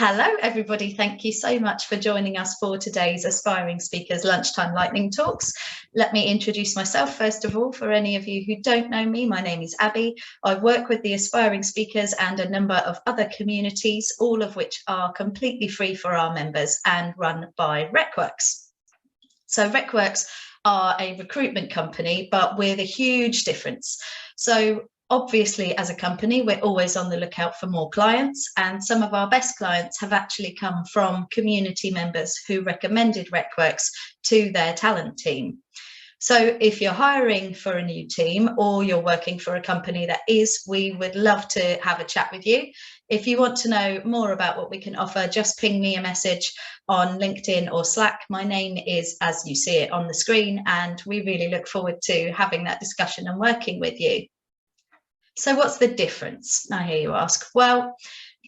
Hello, everybody. Thank you so much for joining us for today's Aspiring Speakers Lunchtime Lightning Talks. Let me introduce myself first of all. For any of you who don't know me, my name is Abby. I work with the Aspiring Speakers and a number of other communities, all of which are completely free for our members and run by RecWorks. So RecWorks are a recruitment company, but with a huge difference. So obviously, as a company, we're always on the lookout for more clients, and some of our best clients have actually come from community members who recommended RecWorks to their talent team. So if you're hiring for a new team or you're working for a company that is, we would love to have a chat with you. If you want to know more about what we can offer, just ping me a message on LinkedIn or Slack. My name is, as you see it on the screen, and we really look forward to having that discussion and working with you. So what's the difference, I hear you ask? Well,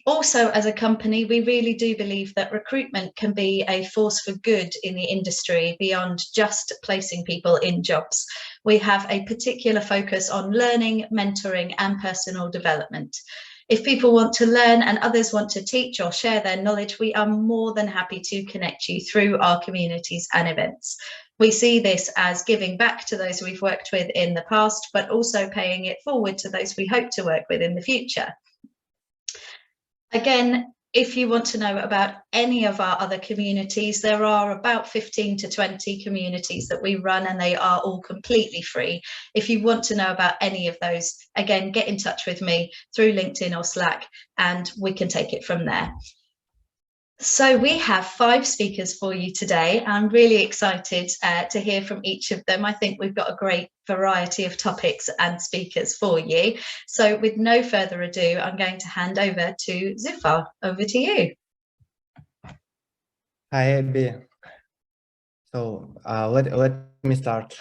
also as a company, we really do believe that recruitment can be a force for good in the industry beyond just placing people in jobs. We have a particular focus on learning, mentoring, and personal development. If people want to learn and others want to teach or share their knowledge, we are more than happy to connect you through our communities and events. We see this as giving back to those we've worked with in the past, but also paying it forward to those we hope to work with in the future. Again, if you want to know about any of our other communities, there are about 15 to 20 communities that we run, and they are all completely free. If you want to know about any of those, again, get in touch with me through LinkedIn or Slack, and we can take it from there. So we have 5 speakers for you today. I'm really excited to hear from each of them. I think we've got a great variety of topics and speakers for you. So with no further ado, I'm going to hand over to Zufar. Over to you. Hi, Abby. So let me start.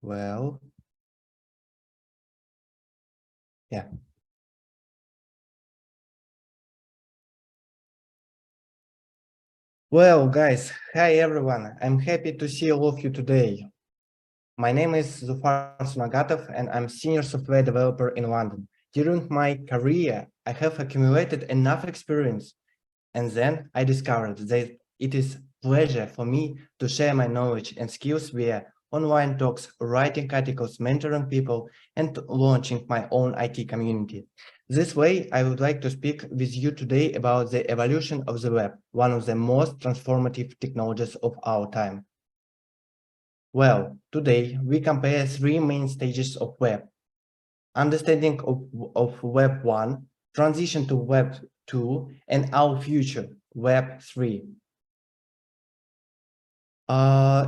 Well, yeah. Well, guys, hi everyone. I'm happy to see all of you today. My name is Zufar Sunagatov, and I'm senior software developer in London. During my career, I have accumulated enough experience, and then I discovered that it is a pleasure for me to share my knowledge and skills via online talks, writing articles, mentoring people, and launching my own IT community. This way, I would like to speak with you today about the evolution of the web, one of the most transformative technologies of our time. Well, today we compare 3 main stages of web: understanding of Web 1, transition to Web 2, and our future, Web 3.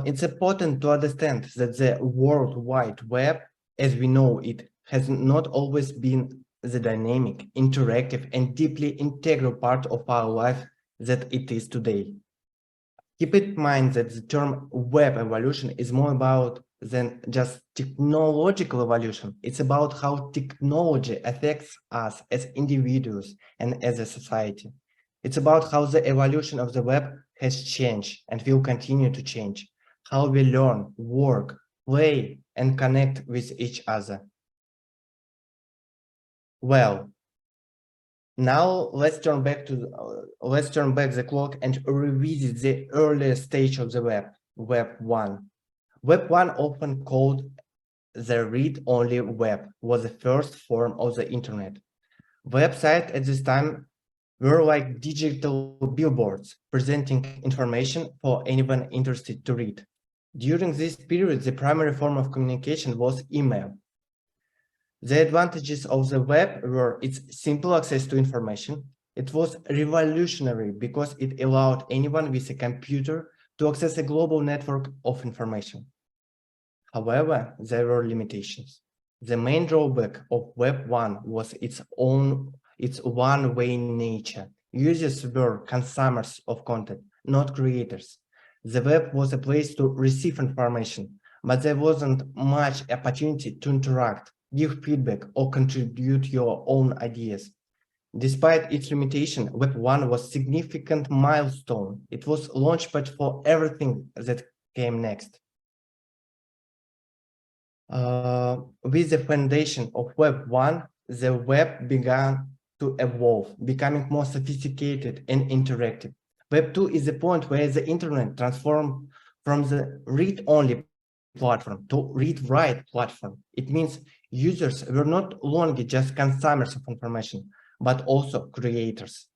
It's important to understand that the World Wide Web, as we know it, has not always been the dynamic, interactive, and deeply integral part of our life that it is today. Keep in mind that the term web evolution is more about than just technological evolution. It's about how technology affects us as individuals and as a society. It's about how the evolution of the web has changed and will continue to change, how we learn, work, play, and connect with each other. Well, now let's turn back the clock and revisit the earlier stage of the web, Web 1. Web 1, often called the read-only web, was the first form of the internet. Websites at this time were like digital billboards, presenting information for anyone interested to read. During this period, the primary form of communication was email. The advantages of the web were its simple access to information. It was revolutionary because it allowed anyone with a computer to access a global network of information. However, there were limitations. The main drawback of Web 1 was its one-way nature. Users were consumers of content, not creators. The web was a place to receive information, but there wasn't much opportunity to interact, give feedback, or contribute your own ideas. Despite its limitation, Web 1 was a significant milestone. It was launchpad for everything that came next. With the foundation of Web 1, the web began to evolve, becoming more sophisticated and interactive. Web 2 is the point where the internet transformed from the read-only platform to read-write platform. It means users were not longer just consumers of information, but also creators.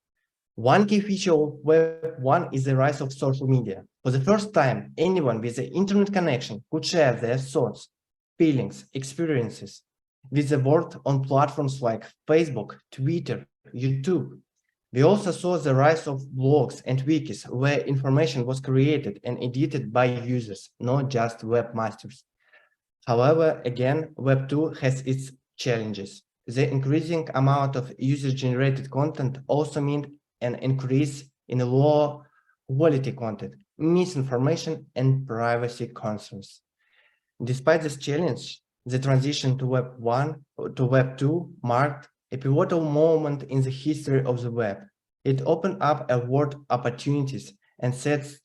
One key feature of Web 1 is the rise of social media. For the first time, anyone with an internet connection could share their thoughts, feelings, experiences with the world on platforms like Facebook, Twitter, YouTube. We also saw the rise of blogs and wikis where information was created and edited by users, not just webmasters. However, again, Web 2 has its challenges. The increasing amount of user-generated content also means an increase in low quality content, misinformation, and privacy concerns. Despite this challenge, the transition to Web 1 to Web 2 marked a pivotal moment in the history of the web. It opened up a world of opportunities and sets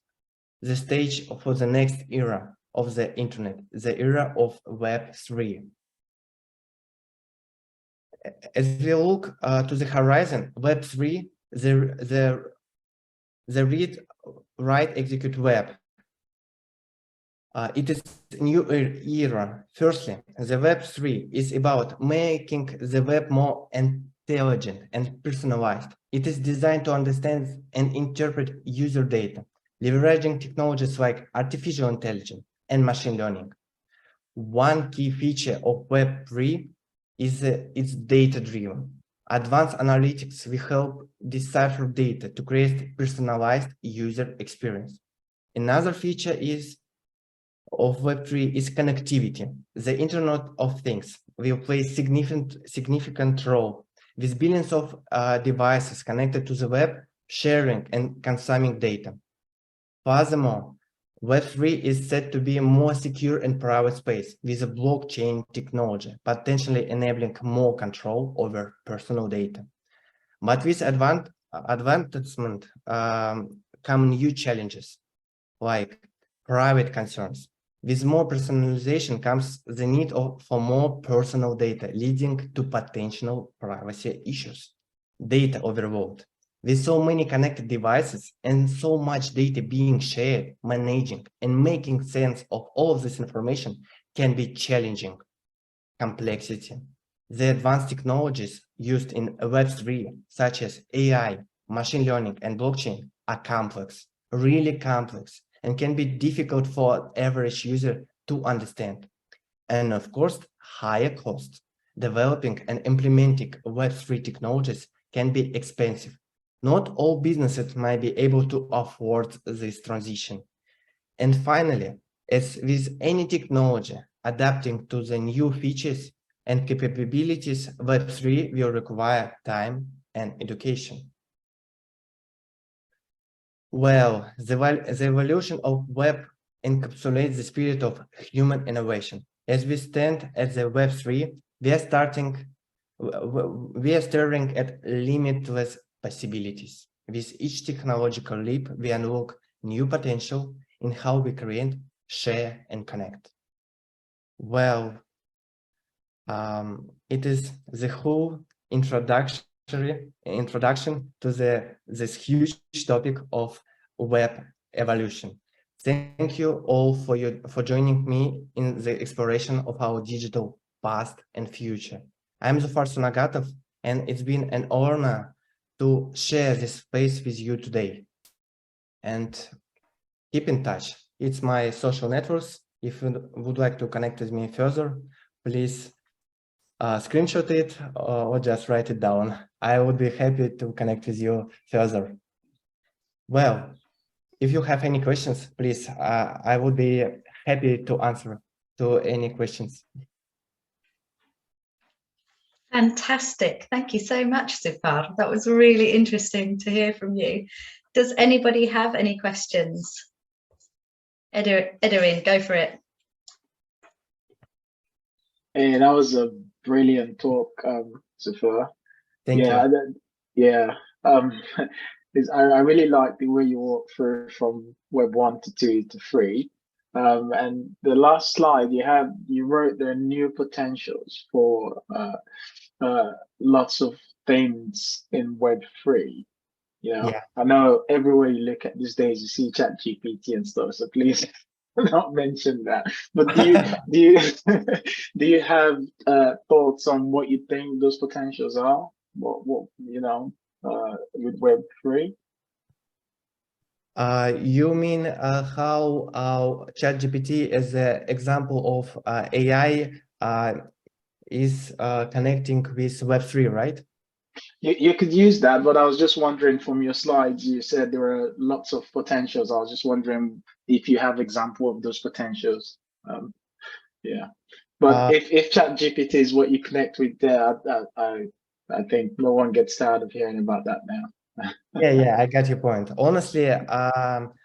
the stage for the next era of the internet, the era of Web 3. As we look to the horizon, Web 3, the read, write, execute web. It is a new era. Firstly, the Web 3 is about making the web more intelligent and personalized. It is designed to understand and interpret user data, leveraging technologies like artificial intelligence and machine learning. One key feature of Web 3 is it's data-driven. Advanced analytics will help decipher data to create personalized user experience. Another feature of Web 3 is connectivity. The Internet of Things will play significant role with billions of devices connected to the web, sharing and consuming data. Furthermore, Web 3 is set to be a more secure and private space with a blockchain technology, potentially enabling more control over personal data. But with advancement come new challenges, like private concerns. With more personalization comes the need for more personal data, leading to potential privacy issues. Data overload. With so many connected devices and so much data being shared, managing and making sense of all of this information can be challenging. Complexity. The advanced technologies used in Web 3, such as AI, machine learning, and blockchain, are complex, really complex, and can be difficult for average user to understand. And of course, higher cost. Developing and implementing Web 3 technologies can be expensive. Not all businesses might be able to afford this transition. And finally, as with any technology, adapting to the new features and capabilities, Web 3 will require time and education. Well, the evolution of web encapsulates the spirit of human innovation. As we stand at the Web 3, we are staring at limitless possibilities. With each technological leap, we unlock new potential in how we create, share, and connect. Well, it is the whole introduction to this huge topic of web evolution. Thank you all for joining me in the exploration of our digital past and future. I'm Zufar Sunagatov, and it's been an honor to share this space with you today. And keep in touch. It's my social networks. If you would like to connect with me further, please screenshot it or just write it down. I would be happy to connect with you further. Well, if you have any questions, please, I would be happy to answer to any questions. Fantastic. Thank you so much, Zufar. That was really interesting to hear from you. Does anybody have any questions? Edarin, go for it. Hey, that was a brilliant talk, Zufar. Thank you. Yeah. I really like the way you walk through from Web 1 to 2 to 3. And the last slide you wrote there are new potentials for lots of things in Web3. You know, Yeah. I know everywhere you look at these days, you see ChatGPT and stuff. So please not mention that. But do you have thoughts on what you think those potentials are? What you know with Web3? You mean how ChatGPT is an example of AI is connecting with Web3, right? You could use that, but I was just wondering from your slides, you said there were lots of potentials. I was just wondering if you have example of those potentials. Yeah, but if ChatGPT is what you connect with there, I think no one gets tired of hearing about that now. Yeah, I got your point. Honestly,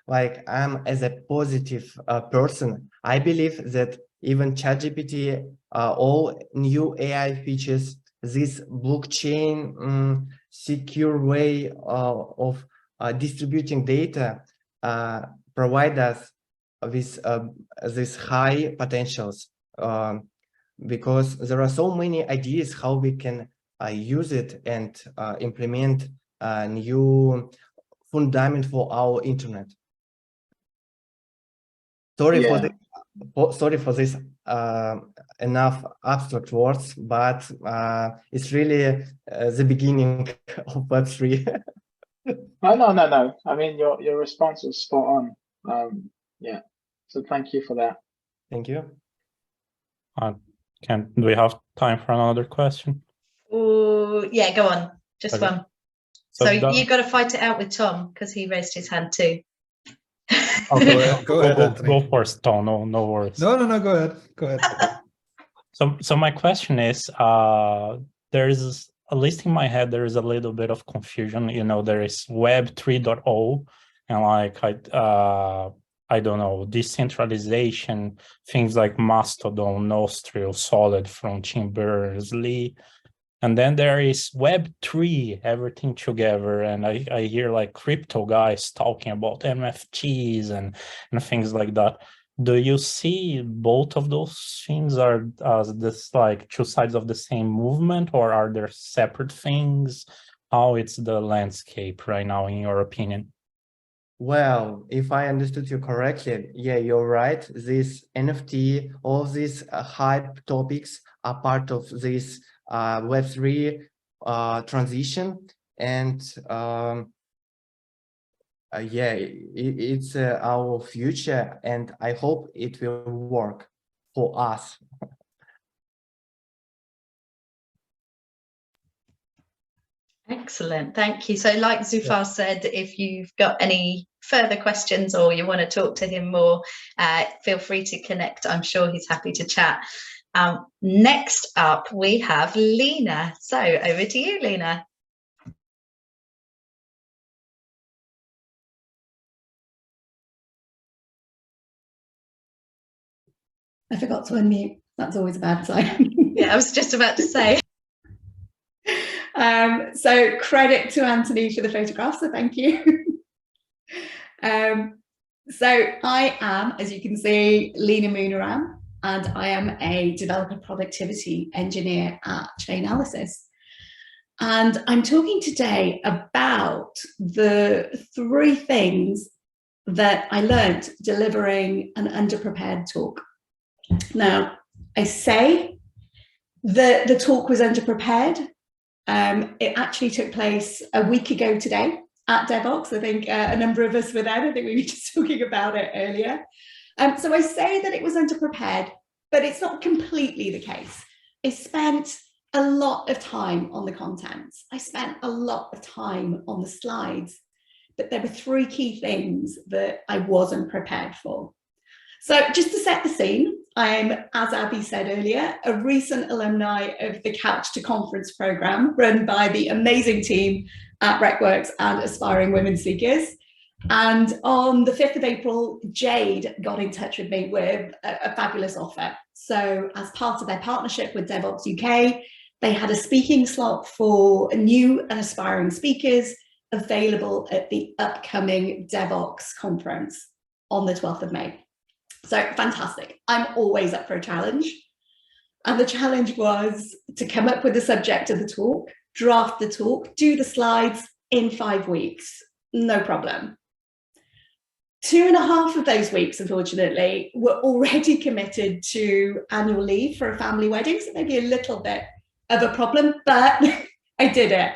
like I'm as a positive person, I believe that even ChatGPT, all new AI features, this blockchain secure way of distributing data provide us with these high potentials, because there are so many ideas how we can use it and implement a new fundament for our internet. Sorry for this. Sorry for this enough abstract words, but it's really the beginning of Web3. No. I mean, your response was spot on. Yeah. So thank you for that. Thank you. Do we have time for another question? Oh, yeah, go on. Just Okay. one. So you've got to fight it out with Tom because he raised his hand too. Okay, go ahead, Anthony. Go first, Tom. No worries. No, go ahead. Go ahead. So my question is, there's, at least in my head, there is a little bit of confusion. You know, there is Web 3.0 and like I don't know, decentralization, things like Mastodon, Nostr, Solid from Tim Berners-Lee. And then there is Web3, everything together. And I hear like crypto guys talking about NFTs and things like that. Do you see both of those things are this like two sides of the same movement, or are there separate things? How it's the landscape right now, in your opinion? Well, if I understood you correctly, yeah, you're right. This NFT, all these hype topics are part of this Web3 transition, and yeah, it's our future, and I hope it will work for us. Excellent, thank you. So like Zufar said, if you've got any further questions or you want to talk to him more, feel free to connect. I'm sure he's happy to chat. Next up, we have Lena. So over to you, Lena. I forgot to unmute. That's always a bad sign. Yeah, I was just about to say. So credit to Anthony for the photograph, so thank you. So I am, as you can see, Lena Moonaram, and I am a developer productivity engineer at Chainalysis. And I'm talking today about the 3 things that I learned delivering an underprepared talk. Now, I say that the talk was underprepared. It actually took place a week ago today at DevOps. I think a number of us were there. I think we were just talking about it earlier. So I say that it was underprepared, but it's not completely the case. I spent a lot of time on the content. I spent a lot of time on the slides, but there were 3 key things that I wasn't prepared for. So just to set the scene, I'm, as Abby said earlier, a recent alumni of the Couch to Conference program run by the amazing team at RecWorks and Aspiring Women Seekers. And on the 5th of April, Jade got in touch with me with a fabulous offer. So as part of their partnership with DevOps UK, they had a speaking slot for new and aspiring speakers available at the upcoming DevOps conference on the 12th of May. So fantastic. I'm always up for a challenge. And the challenge was to come up with the subject of the talk, draft the talk, do the slides in 5 weeks, no problem. 2.5 of those weeks, unfortunately, were already committed to annual leave for a family wedding, so maybe a little bit of a problem, but I did it.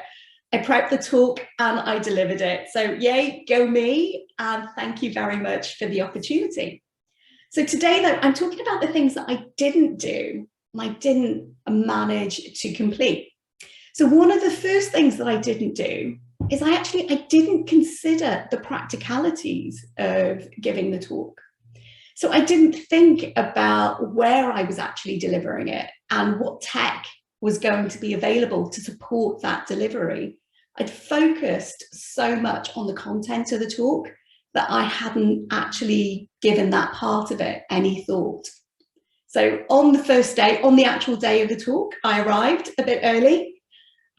I prepped the talk and I delivered it. So yay, go me, and thank you very much for the opportunity. So today, though, I'm talking about the things that I didn't do and I didn't manage to complete. So one of the first things that I didn't do is I didn't consider the practicalities of giving the talk. So I didn't think about where I was actually delivering it and what tech was going to be available to support that delivery. I'd focused so much on the content of the talk that I hadn't actually given that part of it any thought. So on the first day, on the actual day of the talk, I arrived a bit early,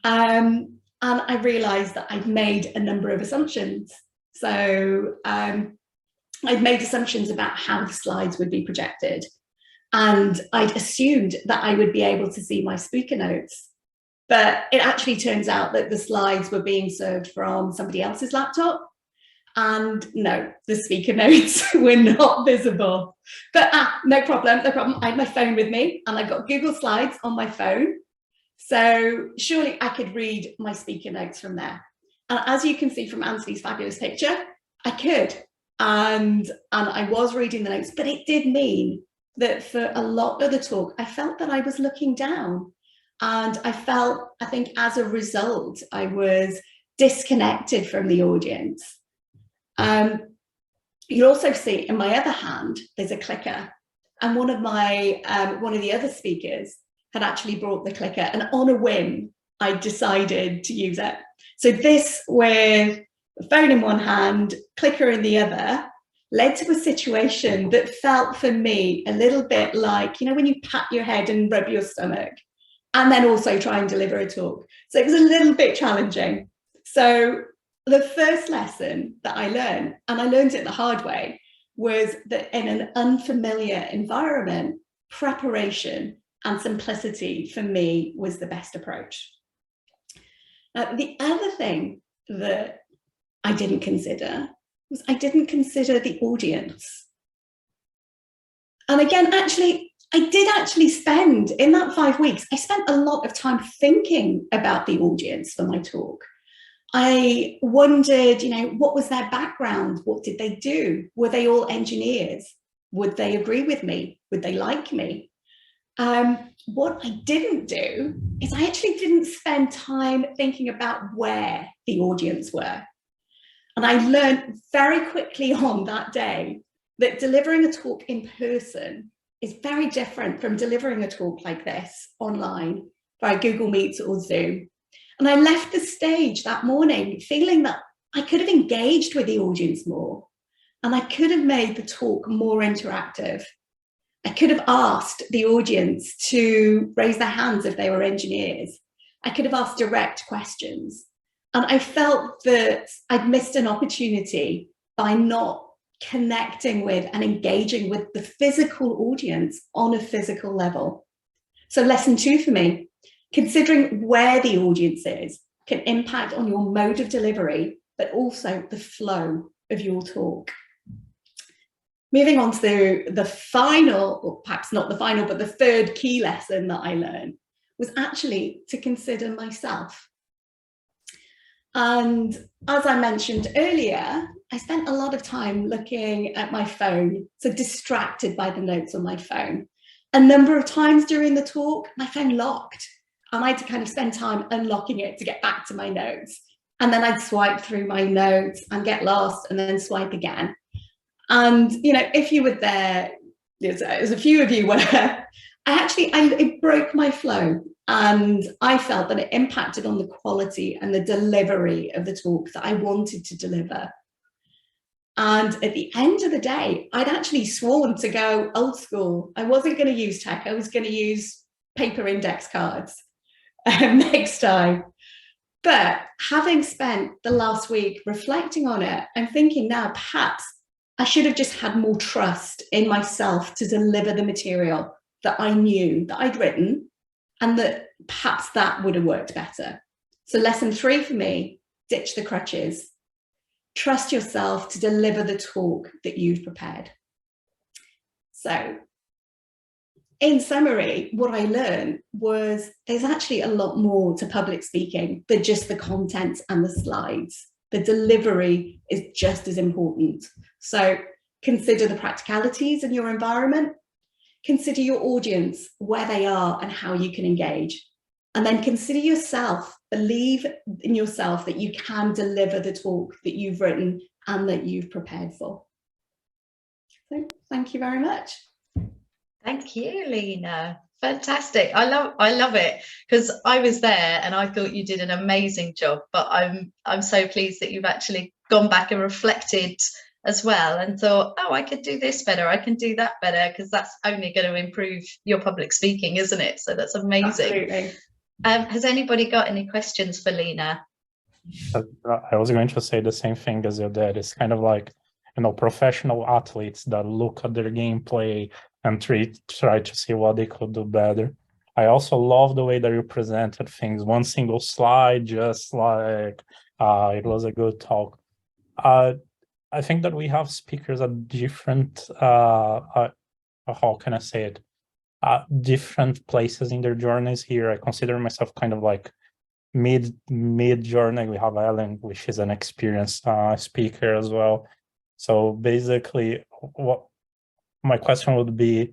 and I realized that I'd made a number of assumptions. So I'd made assumptions about how the slides would be projected, and I'd assumed that I would be able to see my speaker notes. But it actually turns out that the slides were being served from somebody else's laptop. And no, the speaker notes were not visible. But no problem. I had my phone with me and I got Google Slides on my phone. So surely I could read my speaker notes from there. And as you can see from Anthony's fabulous picture, I could. And I was reading the notes, but it did mean that for a lot of the talk, I felt that I was looking down. And I think as a result, I was disconnected from the audience. You'll also see in my other hand, there's a clicker. And one of the other speakers had actually brought the clicker, and on a whim, I decided to use it. So this, with the phone in one hand, clicker in the other, led to a situation that felt for me a little bit like, you know, when you pat your head and rub your stomach, and then also try and deliver a talk. So it was a little bit challenging. So the first lesson that I learned, and I learned it the hard way, was that in an unfamiliar environment, preparation and simplicity for me was the best approach. Now, the other thing that I didn't consider was I didn't consider the audience. And again, I did actually spend, in that 5 weeks, I spent a lot of time thinking about the audience for my talk. I wondered, you know, what was their background? What did they do? Were they all engineers? Would they agree with me? Would they like me? What I didn't do is I actually didn't spend time thinking about where the audience were. And I learned very quickly on that day that delivering a talk in person is very different from delivering a talk like this online via Google Meets or Zoom. And I left the stage that morning feeling that I could have engaged with the audience more, and I could have made the talk more interactive. I could have asked the audience to raise their hands if they were engineers. I could have asked direct questions. And I felt that I'd missed an opportunity by not connecting with and engaging with the physical audience on a physical level. So lesson 2 for me, considering where the audience is can impact on your mode of delivery, but also the flow of your talk. Moving on to the final, or perhaps not the final, but the third key lesson that I learned was actually to consider myself. And as I mentioned earlier, I spent a lot of time looking at my phone, so distracted by the notes on my phone. A number of times during the talk, my phone locked, and I had to kind of spend time unlocking it to get back to my notes. And then I'd swipe through my notes and get lost and then swipe again. And, you know, if you were there, as a few of you were, it broke my flow. And I felt that it impacted on the quality and the delivery of the talk that I wanted to deliver. And at the end of the day, I'd actually sworn to go old school. I wasn't going to use tech. I was going to use paper index cards next time. But having spent the last week reflecting on it, I'm thinking now perhaps I should have just had more trust in myself to deliver the material that I knew that I'd written, and that perhaps that would have worked better. So lesson 3 for me, ditch the crutches. Trust yourself to deliver the talk that you've prepared. So in summary, what I learned was there's actually a lot more to public speaking than just the content and the slides. The delivery is just as important. So consider the practicalities in your environment, consider your audience, where they are and how you can engage. And then consider yourself, believe in yourself that you can deliver the talk that you've written and that you've prepared for. So thank you very much. Thank you, Lena. Fantastic. I love it, because I was there and I thought you did an amazing job, but I'm so pleased that you've actually gone back and reflected as well and thought, oh, I could do this better, I can do that better, because that's only going to improve your public speaking, isn't it? So that's amazing. Absolutely. Has anybody got any questions for Lena? I was going to say the same thing as you did. It's kind of like, you know, professional athletes that look at their gameplay and try to see what they could do better. I also love the way that you presented things. One single slide, just like it was a good talk. I think that we have speakers at different, how can I say it? Different places in their journeys here. I consider myself kind of like mid journey. We have Ellen, which is an experienced speaker as well. So basically, what my question would be,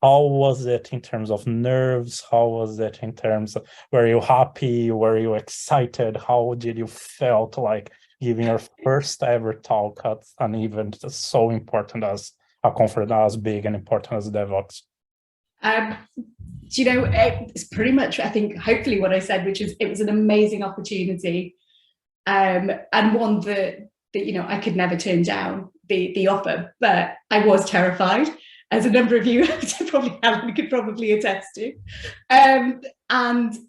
how was it in terms of nerves? How was it in terms of, were you happy? Were you excited? How did you felt like giving your first ever talk at an event that's so important as a conference as big and important as DRAWBACKS? You know, it's pretty much, I think, hopefully what I said, which is it was an amazing opportunity, and one that you know I could never turn down the offer, but I was terrified, as a number of you could probably attest to, and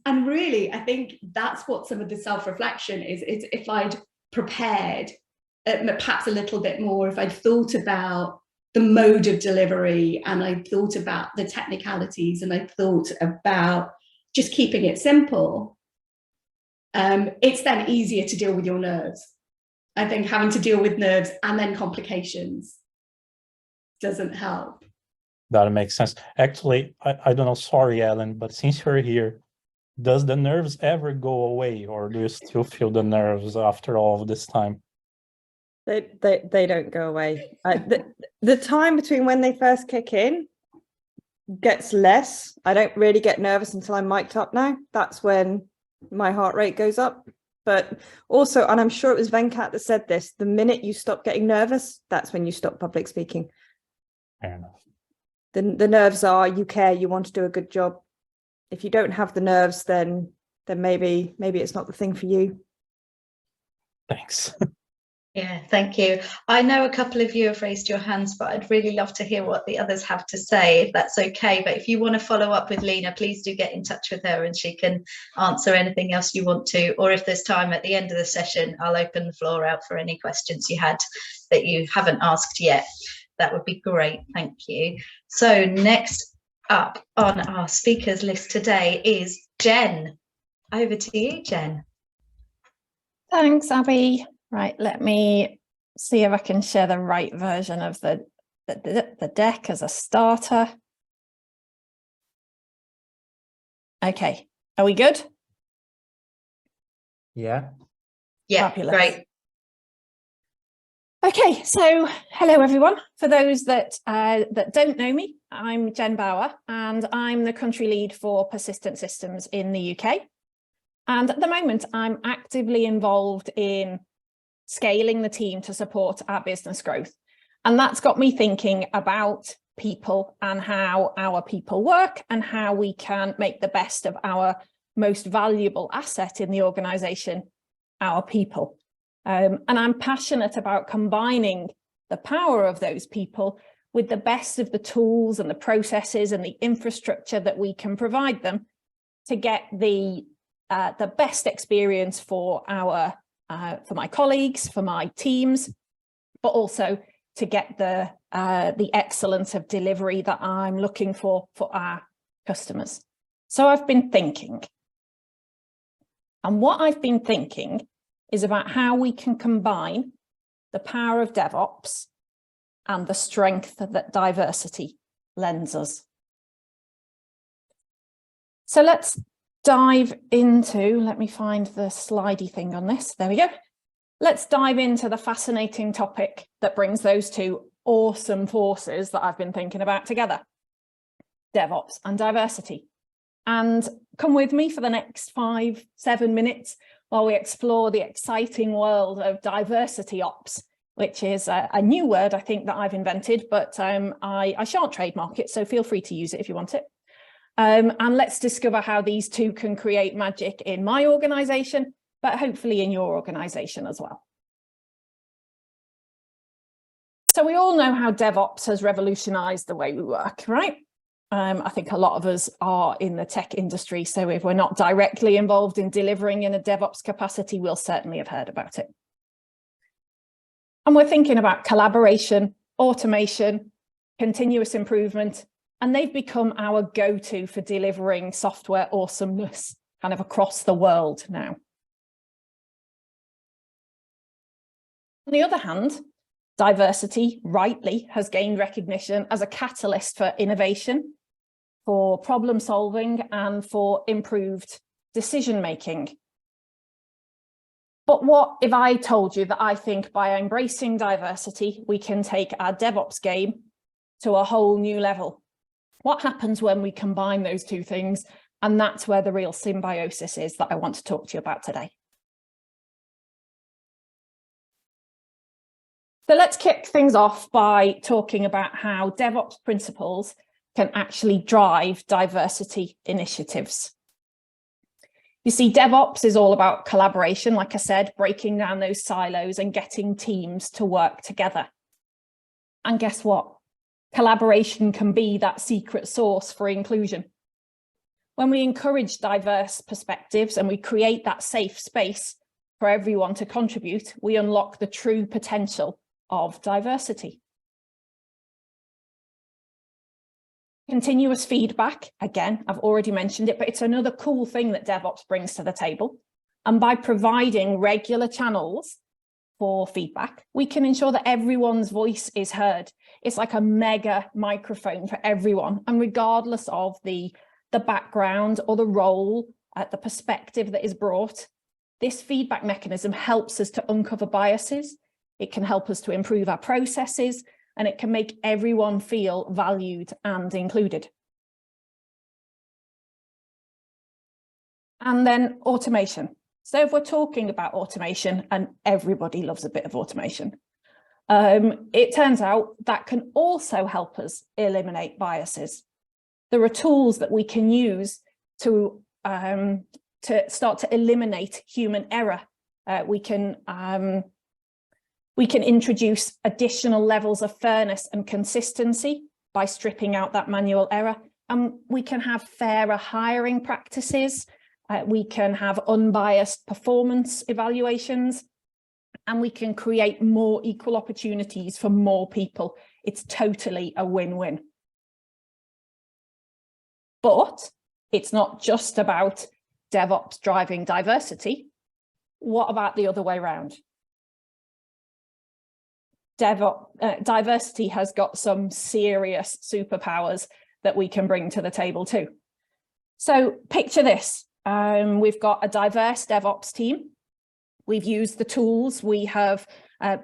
really I think that's what some of the self-reflection is. It's if I'd prepared perhaps a little bit more, if I'd thought about the mode of delivery and I thought about the technicalities and I thought about just keeping it simple, it's then easier to deal with your nerves. I think having to deal with nerves and then complications doesn't help. That makes sense. Actually, I don't know, sorry, Ellen, but since you're here, does the nerves ever go away, or do you still feel the nerves after all of this time? They don't go away. The time between when they first kick in gets less. I don't really get nervous until I'm mic'd up now. That's when my heart rate goes up. But also, and I'm sure it was Venkat that said this, the minute you stop getting nervous, that's when you stop public speaking. Fair enough. The nerves are, you care, you want to do a good job. If you don't have the nerves, then maybe it's not the thing for you. Thanks. Yeah, thank you. I know a couple of you have raised your hands, but I'd really love to hear what the others have to say, if that's okay. But if you want to follow up with Lena, please do get in touch with her and she can answer anything else you want to. Or if there's time at the end of the session, I'll open the floor out for any questions you had that you haven't asked yet. That would be great. Thank you. So next up on our speakers list today is Jen. Over to you, Jen. Thanks, Abby. Right, let me see if I can share the right version of the deck as a starter. Okay, are we good? Yeah. Yeah, Fabulous. great. Okay, so hello everyone. For those that don't know me, I'm Jen Bauer and I'm the country lead for persistent systems in the UK. And at the moment, I'm actively involved in scaling the team to support our business growth. And that's got me thinking about people and how our people work and how we can make the best of our most valuable asset in the organization, our people. And I'm passionate about combining the power of those people with the best of the tools and the processes and the infrastructure that we can provide them to get the best experience for for my colleagues, for my teams, but also to get the excellence of delivery that I'm looking for our customers. So I've been thinking, And what I've been thinking is about how we can combine the power of DevOps and the strength that diversity lends us. So let's dive into, let me find the slidey thing on this. There we go. Let's dive into the fascinating topic that brings those two awesome forces that I've been thinking about together, DevOps and diversity. And come with me for the next 5-7 minutes while we explore the exciting world of diversity ops, which is a new word I think that I've invented, but I shan't trademark it, so feel free to use it if you want it. And let's discover how these two can create magic in my organization, but hopefully in your organization as well. So we all know how DevOps has revolutionized the way we work, right? I think a lot of us are in the tech industry, so if we're not directly involved in delivering in a DevOps capacity, we'll certainly have heard about it. And we're thinking about collaboration, automation, continuous improvement, and they've become our go-to for delivering software awesomeness kind of across the world now. On the other hand, diversity rightly has gained recognition as a catalyst for innovation, for problem solving, and for improved decision making. But what if I told you that I think by embracing diversity, we can take our DevOps game to a whole new level? What happens when we combine those two things? And that's where the real symbiosis is that I want to talk to you about today. So let's kick things off by talking about how DevOps principles can actually drive diversity initiatives. You see, DevOps is all about collaboration, like I said, breaking down those silos and getting teams to work together. And guess what? Collaboration can be that secret sauce for inclusion. When we encourage diverse perspectives and we create that safe space for everyone to contribute, we unlock the true potential of diversity. Continuous feedback, again, I've already mentioned it, but it's another cool thing that DevOps brings to the table. And by providing regular channels for feedback, we can ensure that everyone's voice is heard. It's like a mega microphone for everyone. And regardless of the background or the role, the perspective that is brought, this feedback mechanism helps us to uncover biases. It can help us to improve our processes, and it can make everyone feel valued and included. And then automation. So if we're talking about automation, and everybody loves a bit of automation, it turns out that can also help us eliminate biases. There are tools that we can use to start to eliminate human error. We can introduce additional levels of fairness and consistency by stripping out that manual error. And we can have fairer hiring practices. We can have unbiased performance evaluations. And we can create more equal opportunities for more people. It's totally a win-win. But it's not just about DevOps driving diversity. What about the other way around? Diversity has got some serious superpowers that we can bring to the table too. So picture this, we've got a diverse DevOps team. We've used the tools, we have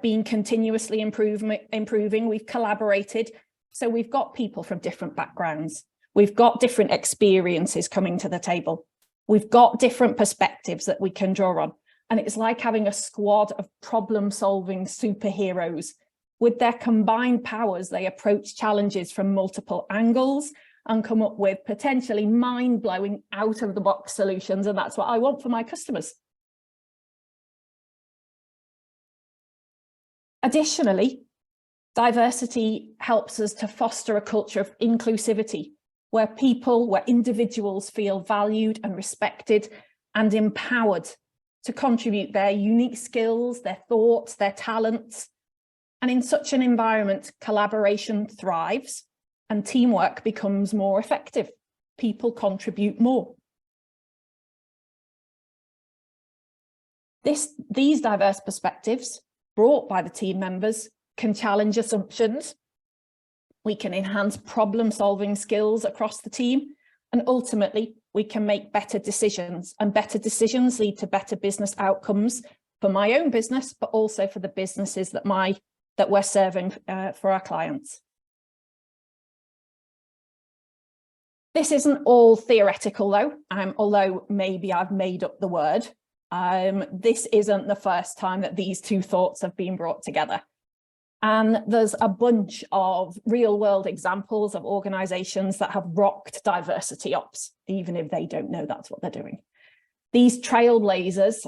been continuously improving, we've collaborated. So we've got people from different backgrounds. We've got different experiences coming to the table. We've got different perspectives that we can draw on. And it's like having a squad of problem-solving superheroes. With their combined powers, they approach challenges from multiple angles and come up with potentially mind-blowing out-of-the-box solutions. And that's what I want for my customers. Additionally, diversity helps us to foster a culture of inclusivity, where individuals feel valued and respected and empowered to contribute their unique skills, their thoughts, their talents. And in such an environment, collaboration thrives and teamwork becomes more effective. People contribute more. These diverse perspectives brought by the team members can challenge assumptions. We can enhance problem-solving skills across the team, and ultimately we can make better decisions, and better decisions lead to better business outcomes for my own business, but also for the businesses that we're serving for our clients. This isn't all theoretical though, although maybe I've made up the word. This isn't the first time that these two thoughts have been brought together. And there's a bunch of real world examples of organizations that have rocked diversity ops, even if they don't know that's what they're doing. These trailblazers,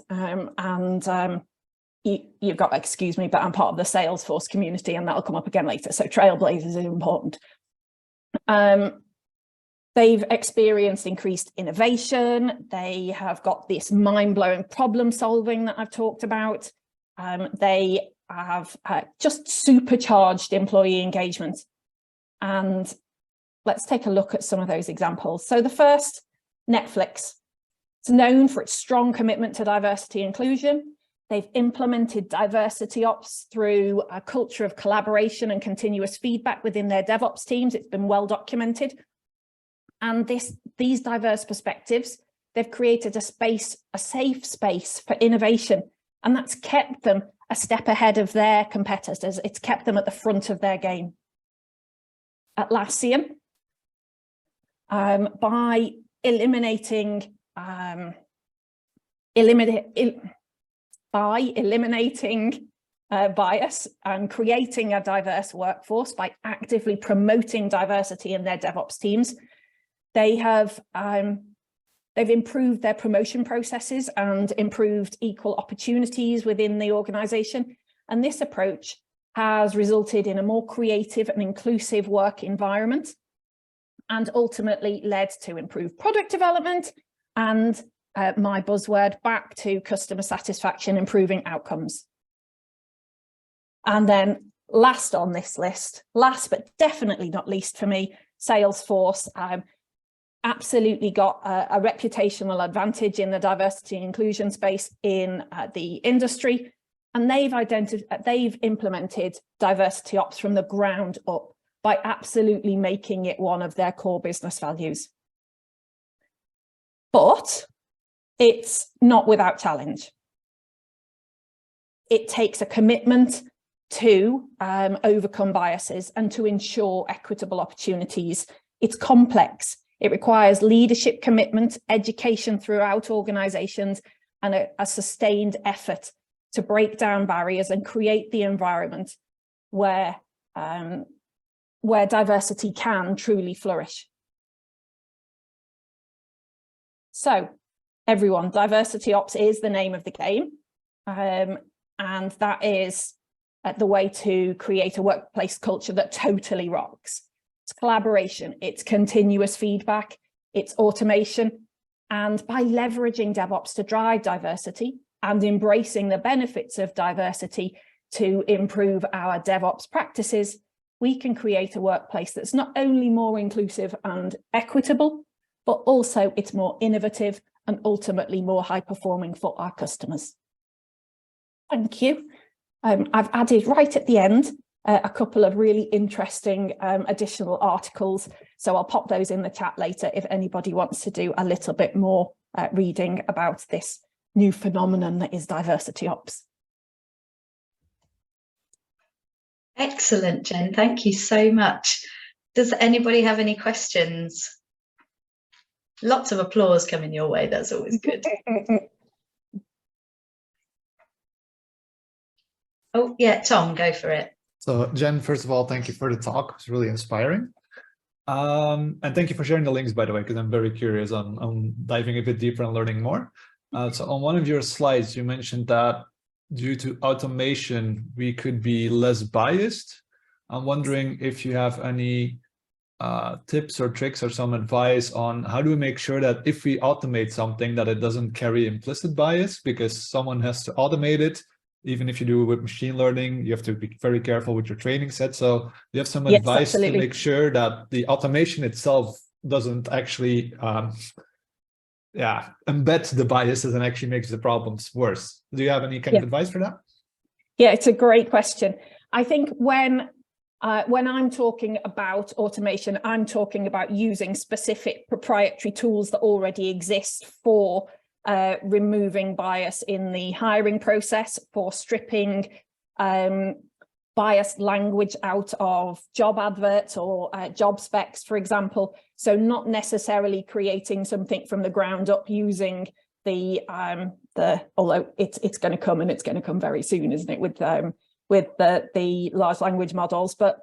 you've got to excuse me, but I'm part of the Salesforce community and that'll come up again later. So trailblazers is important. They've experienced increased innovation. They have got this mind-blowing problem solving that I've talked about. They have just supercharged employee engagement. And let's take a look at some of those examples. So the first, Netflix. It's known for its strong commitment to diversity and inclusion. They've implemented diversity ops through a culture of collaboration and continuous feedback within their DevOps teams. It's been well documented. And these diverse perspectives, they've created a safe space for innovation. And that's kept them a step ahead of their competitors. It's kept them at the front of their game. Atlassian, by eliminating bias and creating a diverse workforce, by actively promoting diversity in their DevOps teams, they've improved their promotion processes and improved equal opportunities within the organization. And this approach has resulted in a more creative and inclusive work environment, and ultimately led to improved product development and my buzzword, back to customer satisfaction, improving outcomes. And then last on this list, last but definitely not least for me, Salesforce. Absolutely got a reputational advantage in the diversity and inclusion space in the industry, and they've implemented diversity ops from the ground up by absolutely making it one of their core business values. But it's not without challenge. It takes a commitment to overcome biases and to ensure equitable opportunities. It's complex. It requires leadership commitment, education throughout organizations, and a sustained effort to break down barriers and create the environment where diversity can truly flourish. So everyone, diversity ops is the name of the game. And that is the way to create a workplace culture that totally rocks. It's collaboration, it's continuous feedback, it's automation. And by leveraging DevOps to drive diversity and embracing the benefits of diversity to improve our DevOps practices, we can create a workplace that's not only more inclusive and equitable, but also it's more innovative and ultimately more high performing for our customers. Thank you. I've added right at the end a couple of really interesting additional articles, so I'll pop those in the chat later if anybody wants to do a little bit more reading about this new phenomenon that is diversity ops. Excellent, Jen. Thank you so much. Does anybody have any questions? Lots of applause coming your way. That's always good. Oh, yeah, Tom, go for it. So, Jen, first of all, thank you for the talk. It's really inspiring. And thank you for sharing the links, by the way, because I'm very curious on diving a bit deeper and learning more. So on one of your slides, you mentioned that due to automation, we could be less biased. I'm wondering if you have any tips or tricks or some advice on how do we make sure that if we automate something that it doesn't carry implicit bias, because someone has to automate it. Even if you do it with machine learning, you have to be very careful with your training set. So you have some advice absolutely. To make sure that the automation itself doesn't actually embed the biases and actually makes the problems worse. Do you have any kind of advice for that? Yeah, it's a great question. I think when I'm talking about automation, I'm talking about using specific proprietary tools that already exist for removing bias in the hiring process, for stripping biased language out of job adverts or job specs, for example. So not necessarily creating something from the ground up using although it's going to come, and it's going to come very soon, isn't it, with the large language models, but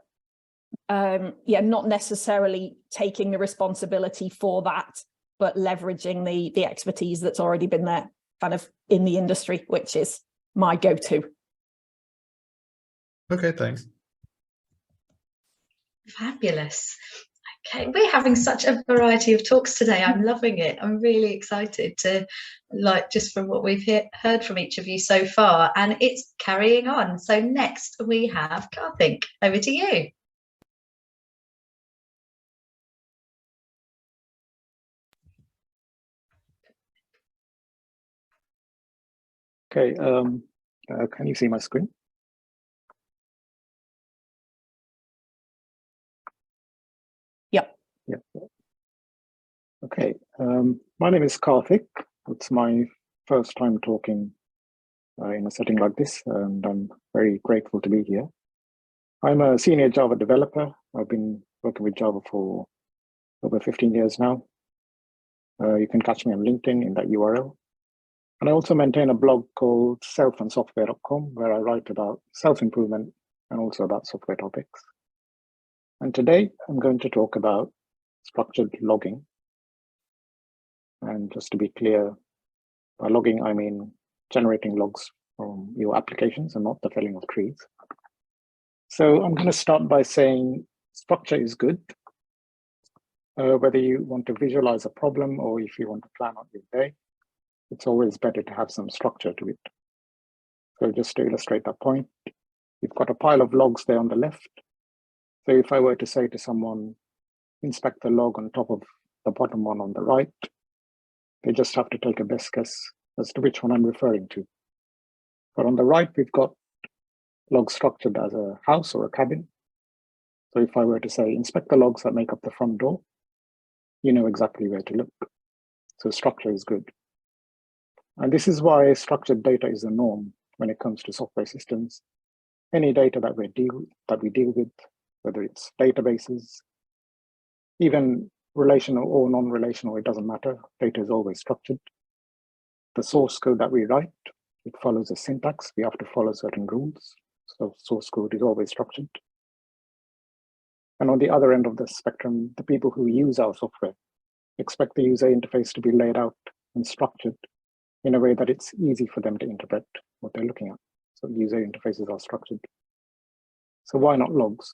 yeah, not necessarily taking the responsibility for that, but leveraging the expertise that's already been there kind of in the industry, which is my go-to. Okay, thanks. Fabulous. Okay, we're having such a variety of talks today. I'm loving it. I'm really excited to, just from what we've heard from each of you so far, and it's carrying on. So next we have Karthik. Over to you. Okay, can you see my screen? Yep. Yep. Okay, my name is Karthik. It's my first time talking in a setting like this, and I'm very grateful to be here. I'm a senior Java developer. I've been working with Java for over 15 years now. You can catch me on LinkedIn in that URL. And I also maintain a blog called selfandsoftware.com, where I write about self-improvement and also about software topics. And today I'm going to talk about structured logging. And just to be clear, by logging, I mean generating logs from your applications and not the felling of trees. So I'm going to start by saying structure is good. Whether you want to visualize a problem or if you want to plan out your day, it's always better to have some structure to it. So just to illustrate that point, you've got a pile of logs there on the left. So if I were to say to someone, inspect the log on top of the bottom one on the right, they just have to take a best guess as to which one I'm referring to. But on the right, we've got logs structured as a house or a cabin. So if I were to say, inspect the logs that make up the front door, you know exactly where to look. So structure is good. And this is why structured data is the norm when it comes to software systems. Any data that we deal with, whether it's databases, even relational or non-relational, it doesn't matter. Data is always structured. The source code that we write, it follows a syntax. We have to follow certain rules. So source code is always structured. And on the other end of the spectrum, the people who use our software expect the user interface to be laid out and structured in a way that it's easy for them to interpret what they're looking at. So user interfaces are structured. So why not logs?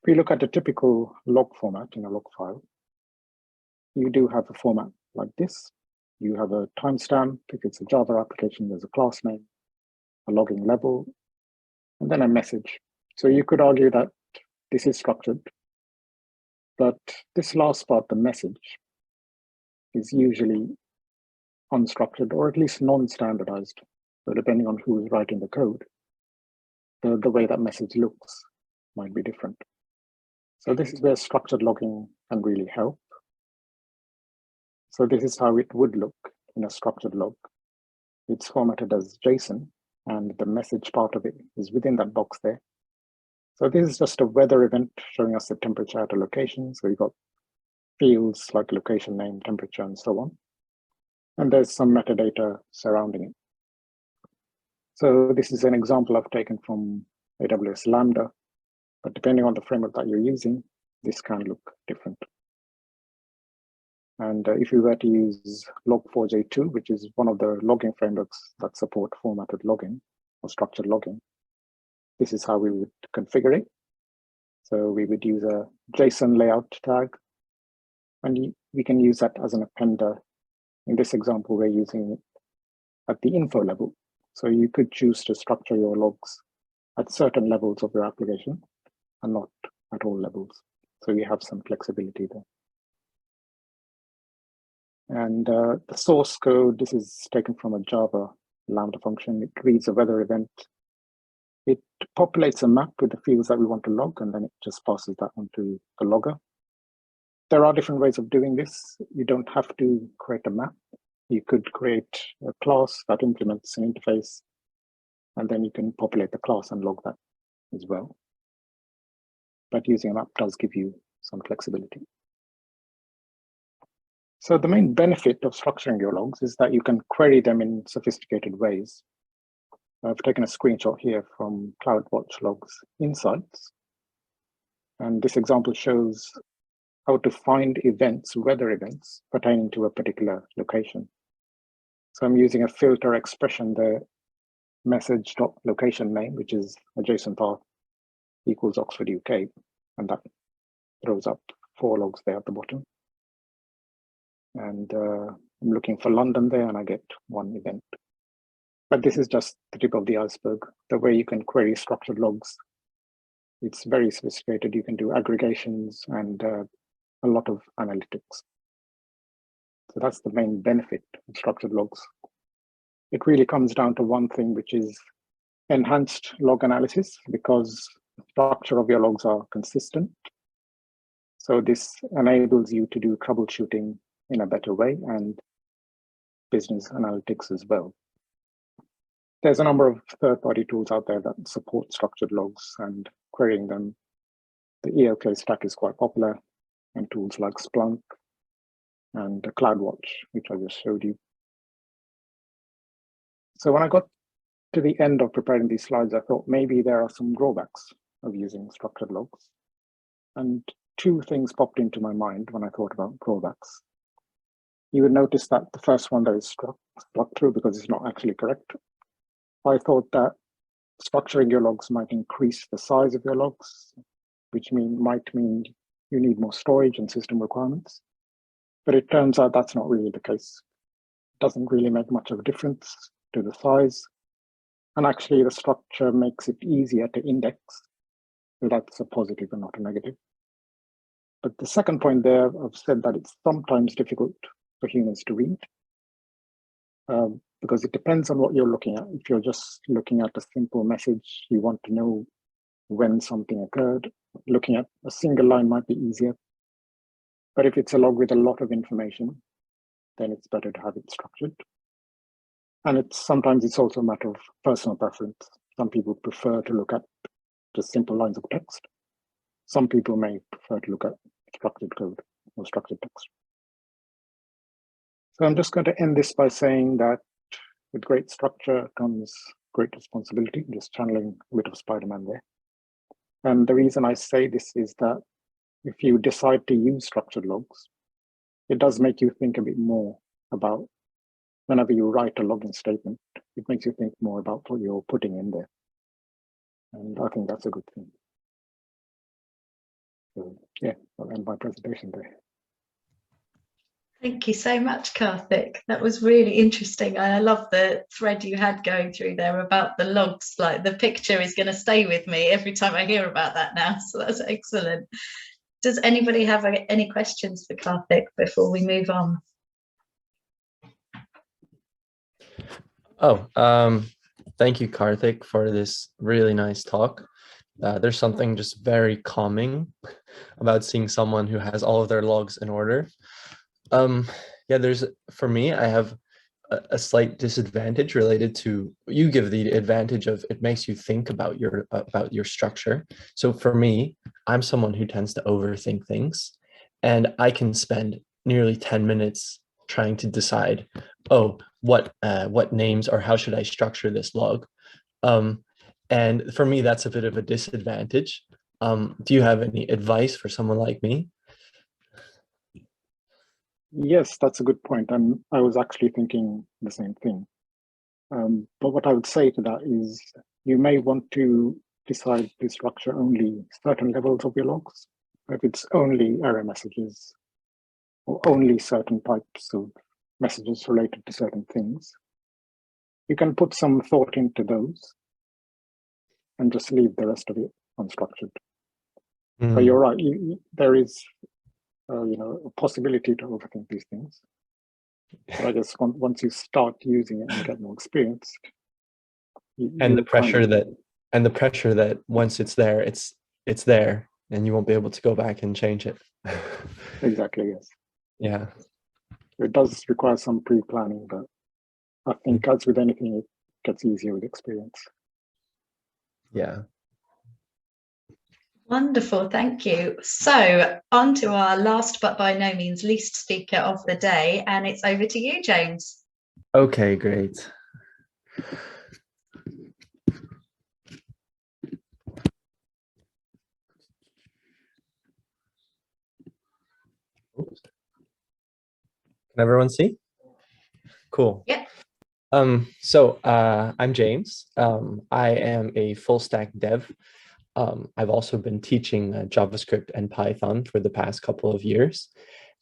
If we look at a typical log format in a log file, you do have a format like this. You have a timestamp. If it's a Java application, there's a class name, a logging level, and then a message. So you could argue that this is structured, but this last part, the message, is usually unstructured or at least non-standardized. So depending on who is writing the code, the way that message looks might be different. So this is where structured logging can really help. So this is how it would look in a structured log. It's formatted as JSON, and the message part of it is within that box there. So this is just a weather event showing us the temperature at a location. So we've got fields like location name, temperature, and so on. And there's some metadata surrounding it. So this is an example I've taken from AWS Lambda, but depending on the framework that you're using, this can look different. And if you were to use Log4j2, which is one of the logging frameworks that support formatted logging or structured logging, this is how we would configure it. So we would use a JSON layout tag, and we can use that as an appender. In this example, we're using it at the info level. So you could choose to structure your logs at certain levels of your application and not at all levels. So you have some flexibility there. And the source code, this is taken from a Java Lambda function. It reads a weather event. It populates a map with the fields that we want to log, and then it just passes that on to the logger. There are different ways of doing this. You don't have to create a map. You could create a class that implements an interface, and then you can populate the class and log that as well. But using a map does give you some flexibility. So the main benefit of structuring your logs is that you can query them in sophisticated ways. I've taken a screenshot here from CloudWatch Logs Insights. And this example shows how to find events, weather events, pertaining to a particular location. So I'm using a filter expression there, message.location name, which is a JSON path equals Oxford UK. And that throws up 4 logs there at the bottom. And I'm looking for London there, and I get 1 event. But this is just the tip of the iceberg. The way you can query structured logs, it's very sophisticated. You can do aggregations and a lot of analytics. So that's the main benefit of structured logs. It really comes down to one thing, which is enhanced log analysis, because the structure of your logs are consistent. So this enables you to do troubleshooting in a better way and business analytics as well. There's a number of third-party tools out there that support structured logs and querying them. The ELK stack is quite popular, and tools like Splunk and CloudWatch, which I just showed you. So when I got to the end of preparing these slides, I thought maybe there are some drawbacks of using structured logs. And 2 things popped into my mind when I thought about drawbacks. You would notice that the first one that is struck through because it's not actually correct. I thought that structuring your logs might increase the size of your logs, which might mean you need more storage and system requirements. But it turns out that's not really the case. It doesn't really make much of a difference to the size. And actually the structure makes it easier to index. So that's a positive and not a negative. But the second point there, I've said that it's sometimes difficult for humans to read, because it depends on what you're looking at. If you're just looking at a simple message, you want to know when something occurred, looking at a single line might be easier. But if it's a log with a lot of information, then it's better to have it structured. And sometimes it's also a matter of personal preference. Some people prefer to look at just simple lines of text. Some people may prefer to look at structured code or structured text. So I'm just going to end this by saying that with great structure comes great responsibility, just channeling a bit of Spider-Man there. And the reason I say this is that if you decide to use structured logs, it does make you think a bit more about, whenever you write a login statement, it makes you think more about what you're putting in there. And I think that's a good thing. So yeah, I'll end my presentation there. Thank you so much, Karthik. That was really interesting. I love the thread you had going through there about the logs. Like, the picture is going to stay with me every time I hear about that now. So that's excellent. Does anybody have any questions for Karthik before we move on? Oh, thank you, Karthik, for this really nice talk. There's something just very calming about seeing someone who has all of their logs in order. Yeah, for me, I have a slight disadvantage related to, you give the advantage of it makes you think about your structure. So for me, I'm someone who tends to overthink things, and I can spend nearly 10 minutes trying to decide, oh, what names or how should I structure this log? And for me, that's a bit of a disadvantage. Do you have any advice for someone like me? Yes, that's a good point. I was actually thinking the same thing. But what I would say to that is you may want to decide to structure only certain levels of your logs. If it's only error messages or only certain types of messages related to certain things, you can put some thought into those and just leave the rest of it unstructured. But you're right, there is a possibility to overthink these things. But I guess once you start using it and get more experience, And the you kind pressure of, that once it's there, it's there, and you won't be able to go back and change it. exactly, yes. Yeah. It does require some pre-planning, but I think as with anything, it gets easier with experience. Yeah. Wonderful, thank you. So on to our last but by no means least speaker of the day, and it's over to you, James. Okay, great. Oops. Can everyone see? Cool. Yeah. So I'm James. I am a full stack dev. I've also been teaching JavaScript and Python for the past couple of years.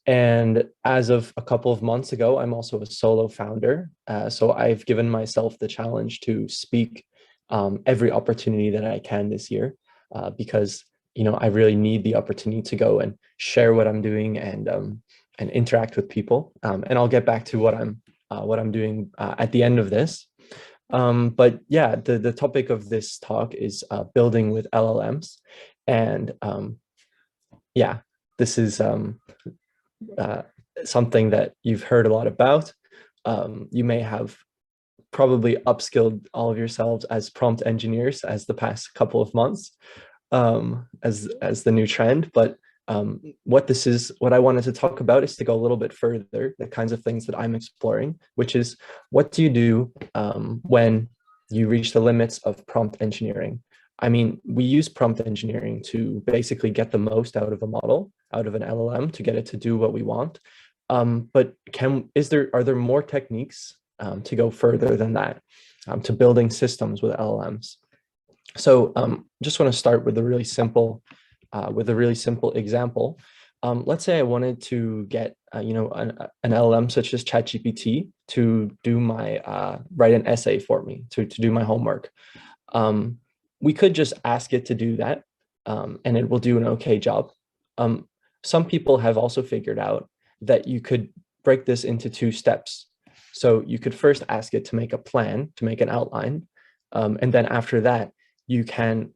And as of a couple of months ago, I'm also a solo founder. So I've given myself the challenge to speak every opportunity that I can this year, because I really need the opportunity to go and share what I'm doing and interact with people. And I'll get back to what I'm doing at the end of this. But yeah, the topic of this talk is building with LLMs. And yeah, this is something that you've heard a lot about. You may have probably upskilled all of yourselves as prompt engineers as the past couple of months, as the new trend. But what I wanted to talk about is to go a little bit further, the kinds of things that I'm exploring, which is what do you do when you reach the limits of prompt engineering? I mean, we use prompt engineering to basically get the most out of a model, out of an LLM, to get it to do what we want. But are there more techniques to go further than that, to building systems with LLMs? So just want to start with a really simple example. Let's say I wanted to get an LLM such as ChatGPT to do my write an essay for me, to do my homework. We could just ask it to do that, and it will do an okay job. Some people have also figured out that you could break this into 2 steps. So you could first ask it to make a plan, to make an outline, and then after that, you can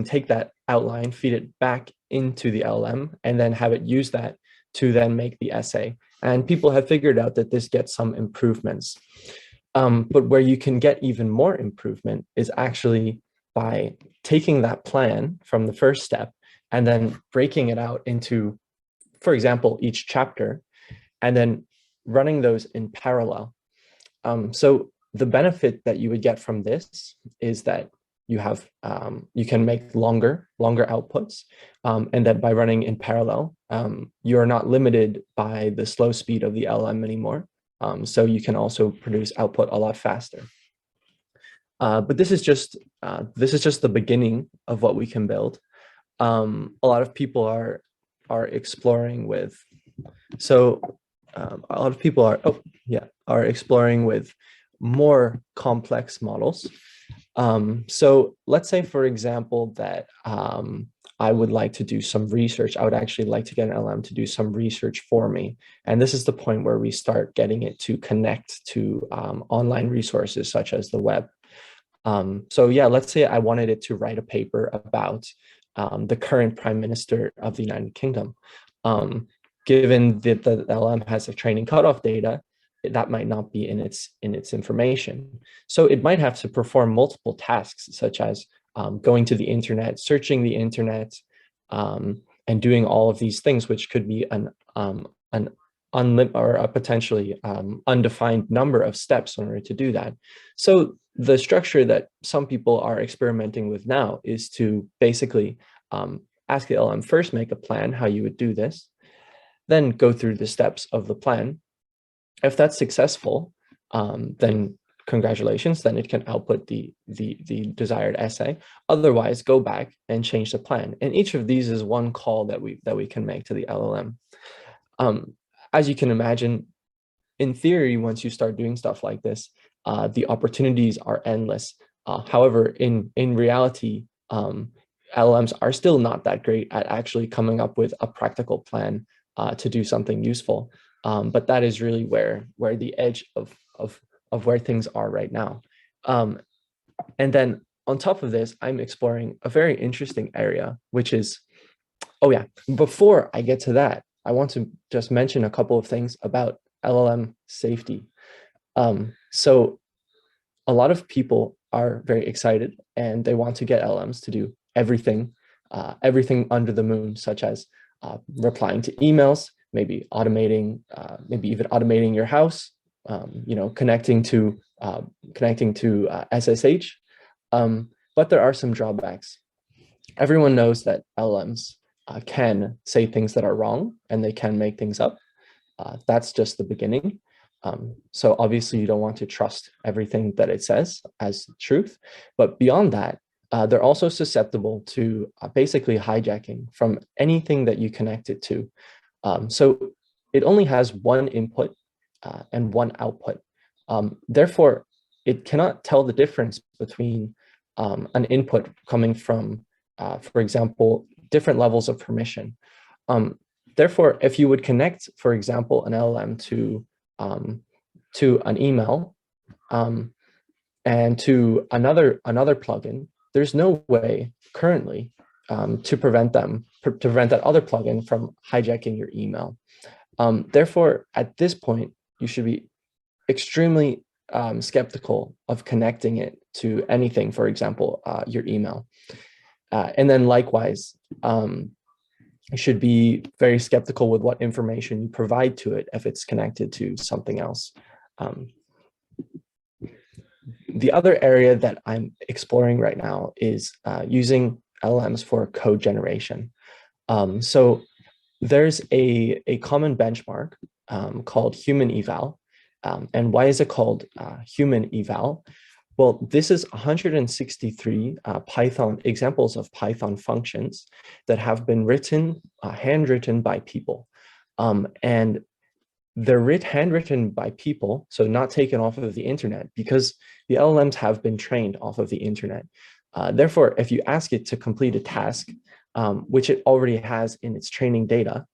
take that outline, feed it back into the LLM, and then have it use that to then make the essay. And people have figured out that this gets some improvements. But where you can get even more improvement is actually by taking that plan from the first step and then breaking it out into, for example, each chapter, and then running those in parallel. So the benefit that you would get from this is that you can make longer outputs, and that by running in parallel, you're not limited by the slow speed of the LLM anymore. So you can also produce output a lot faster. But this is just the beginning of what we can build. A lot of people are exploring with. A lot of people are exploring with more complex models. So let's say, for example, that I would like to do some research. I would actually like to get an LLM to do some research for me. And this is the point where we start getting it to connect to online resources such as the web. So yeah, let's say I wanted it to write a paper about the current Prime Minister of the United Kingdom. Given that the LLM has a training cutoff data, that might not be in its information. So it might have to perform multiple tasks, such as going to the internet, searching the internet, and doing all of these things, which could be a potentially undefined number of steps in order to do that. So the structure that some people are experimenting with now is to basically ask the LLM first, make a plan how you would do this, then go through the steps of the plan. If that's successful, then congratulations, then it can output the desired essay. Otherwise, go back and change the plan. And each of these is one call that we can make to the LLM. As you can imagine, in theory, once you start doing stuff like this, the opportunities are endless. However, in reality, LLMs are still not that great at actually coming up with a practical plan to do something useful. but that is really where the edge of where things are right now. And then on top of this, I'm exploring a very interesting area, which is, oh yeah, before I get to that, I want to just mention a couple of things about LLM safety. So a lot of people are very excited and they want to get LLMs to do everything under the moon, such as replying to emails, maybe even automating your house, connecting to SSH. But there are some drawbacks. Everyone knows that LLMs can say things that are wrong and they can make things up. That's just the beginning. So obviously you don't want to trust everything that it says as truth, but beyond that, they're also susceptible to basically hijacking from anything that you connect it to. So it only has one input and one output. Therefore, it cannot tell the difference between an input coming from, for example, different levels of permission. Therefore, if you would connect, for example, an LLM to an email and to another plugin, there's no way currently to prevent that other plugin from hijacking your email. Therefore, at this point, you should be extremely skeptical of connecting it to anything, for example, your email. And then likewise, you should be very skeptical with what information you provide to it if it's connected to something else. The other area that I'm exploring right now is using LLMs for code generation. So there's a common benchmark called human eval. And why is it called human eval? Well, this is 163 examples of Python functions that have been handwritten by people. And they're handwritten by people, so not taken off of the internet, because the LLMs have been trained off of the internet. Therefore, if you ask it to complete a task, which it already has in its training data,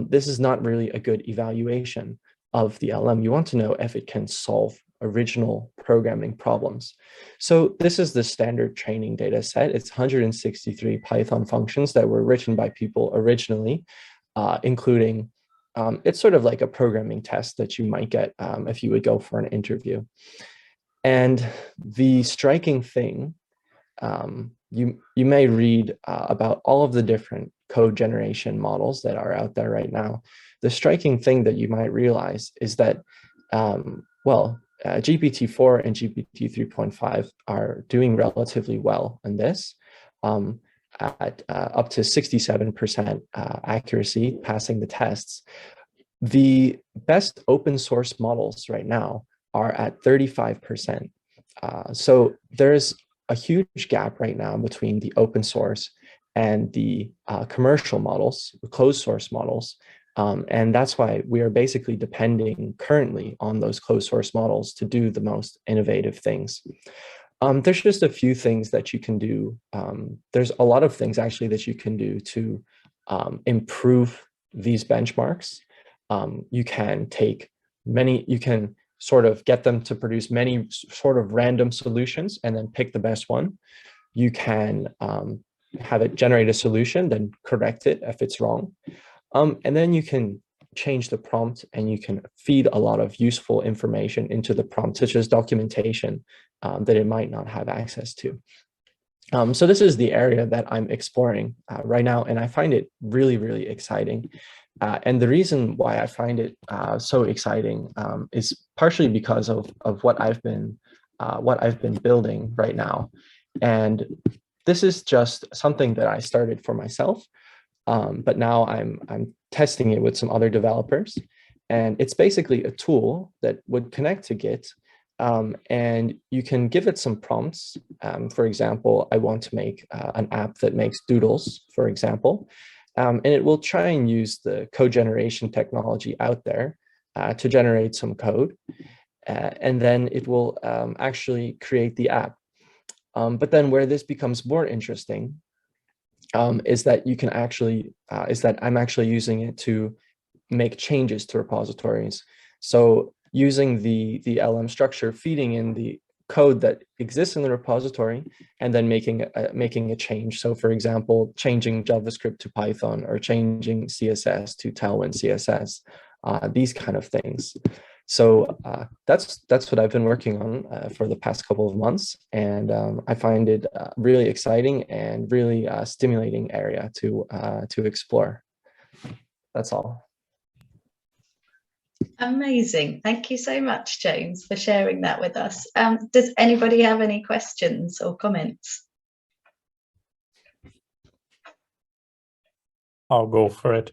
this is not really a good evaluation of the LLM. You want to know if it can solve original programming problems. So this is the standard training data set. It's 163 Python functions that were written by people originally, including, it's sort of like a programming test that you might get if you would go for an interview. And the striking thing, you may read about all of the different code generation models that are out there right now. The striking thing that you might realize is that, GPT-4 and GPT 3.5 are doing relatively well in this, at up to 67% accuracy, passing the tests. The best open source models right now are at 35%. So there's a huge gap right now between the open source and the commercial models, the closed source models. And that's why we are basically depending currently on those closed source models to do the most innovative things. There's just a few things that you can do. There's a lot of things actually that you can do to improve these benchmarks. You can sort of get them to produce many sort of random solutions and then pick the best one. You can have it generate a solution, then correct it if it's wrong. And then you can change the prompt and you can feed a lot of useful information into the prompt, such as documentation that it might not have access to. So this is the area that I'm exploring right now, and I find it really, really exciting. And the reason why I find it so exciting is partially because of what I've been building right now. And this is just something that I started for myself. But now I'm testing it with some other developers, and it's basically a tool that would connect to Git, and you can give it some prompts. For example, I want to make an app that makes doodles, for example, and it will try and use the code generation technology out there to generate some code, and then it will actually create the app. But then where this becomes more interesting is that I'm actually using it to make changes to repositories. So using the LM structure, feeding in the code that exists in the repository, and then making a change. So for example, changing JavaScript to Python, or changing CSS to Tailwind CSS, these kind of things. So that's what I've been working on for the past couple of months, and I find it really exciting and really stimulating area to explore. That's all. Amazing. Thank you so much, James, for sharing that with us. Does anybody have any questions or comments? I'll go for it.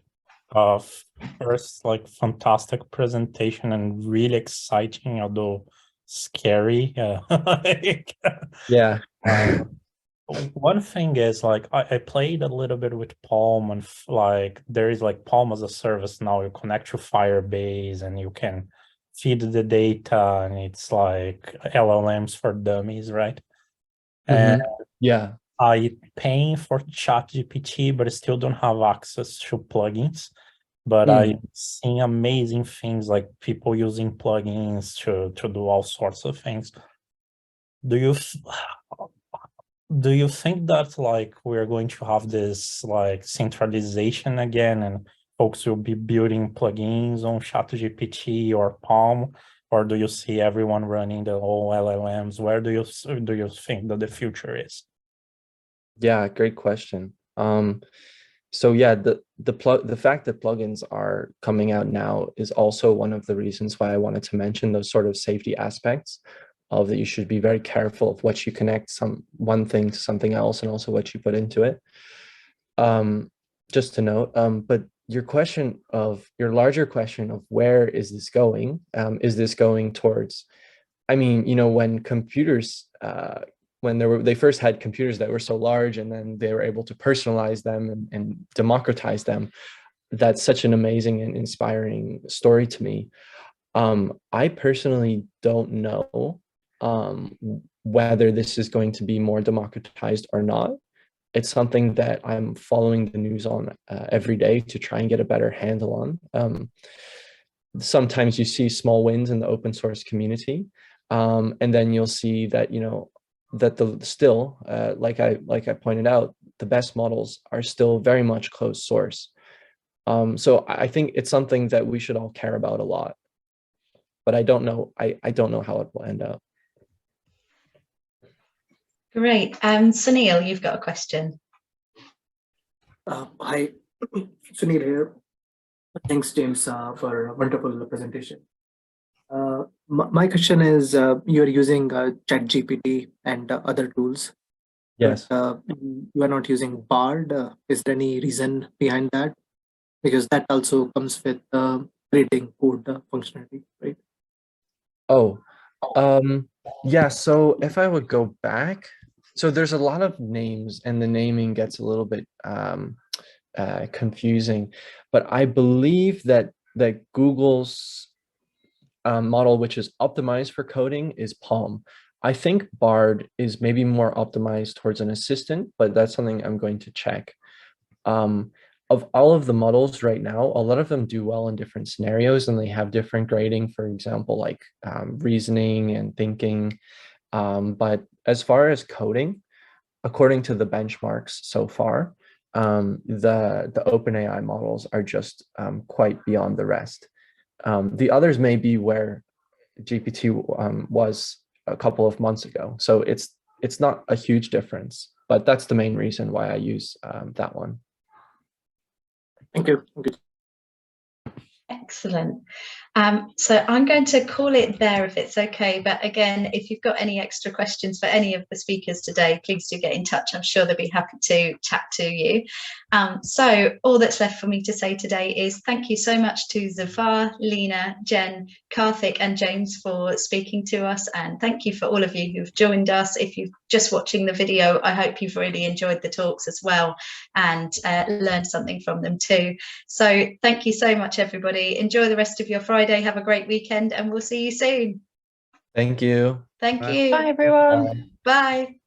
First, like, fantastic presentation and really exciting, although scary. Yeah. One thing is, like, I played a little bit with Palm, and like there is like Palm as a service now. You connect to Firebase and you can feed the data, and it's like LLMs for dummies, right? And yeah, I paying for ChatGPT, but I still don't have access to plugins. But I've seen amazing things, like people using plugins to do all sorts of things. Do you think that, like, we're going to have this like centralization again, and folks will be building plugins on ChatGPT or Palm, or do you see everyone running the whole LLMs? Where do you think that the future is? Yeah, great question. So yeah, the fact that plugins are coming out now is also one of the reasons why I wanted to mention those sort of safety aspects of that. You should be very careful of what you connect one thing to something else, and also what you put into it. Just to note, but your larger question of where is this going? Is this going towards, I mean, you know, when computers, when they first had computers that were so large, and then they were able to personalize them and democratize them, that's such an amazing and inspiring story to me. I personally don't know whether this is going to be more democratized or not. It's something that I'm following the news on every day to try and get a better handle on. Sometimes you see small wins in the open source community, and then you'll see that, you know, that like I pointed out, the best models are still very much closed source. So I think it's something that we should all care about a lot, but I don't know. I don't know how it will end up. Great. Sunil, you've got a question. Hi, Sunil here. Thanks, James, for a wonderful presentation. My question is, you're using ChatGPT and other tools. Yes. But, you are not using Bard. Is there any reason behind that? Because that also comes with reading code functionality, right? Oh, yeah. So if I would go back, so there's a lot of names, and the naming gets a little bit confusing, but I believe that Google's model, which is optimized for coding, is Palm. I think Bard is maybe more optimized towards an assistant, but that's something I'm going to check. Of all of the models right now, a lot of them do well in different scenarios, and they have different grading, for example, like reasoning and thinking. But as far as coding, according to the benchmarks so far, the OpenAI models are just quite beyond the rest. The others may be where GPT was a couple of months ago. So it's not a huge difference, but that's the main reason why I use that one. Thank you. Excellent. So I'm going to call it there if it's okay. But again, if you've got any extra questions for any of the speakers today, please do get in touch. I'm sure they'll be happy to chat to you. So all that's left for me to say today is thank you so much to Zafar, Lena, Jen, Karthik and James for speaking to us. And thank you for all of you who've joined us. If you're just watching the video, I hope you've really enjoyed the talks as well and learned something from them too. So thank you so much, everybody. Enjoy the rest of your Friday. Have a great weekend and we'll see you soon. Thank you. Thank you. Bye, everyone. Bye.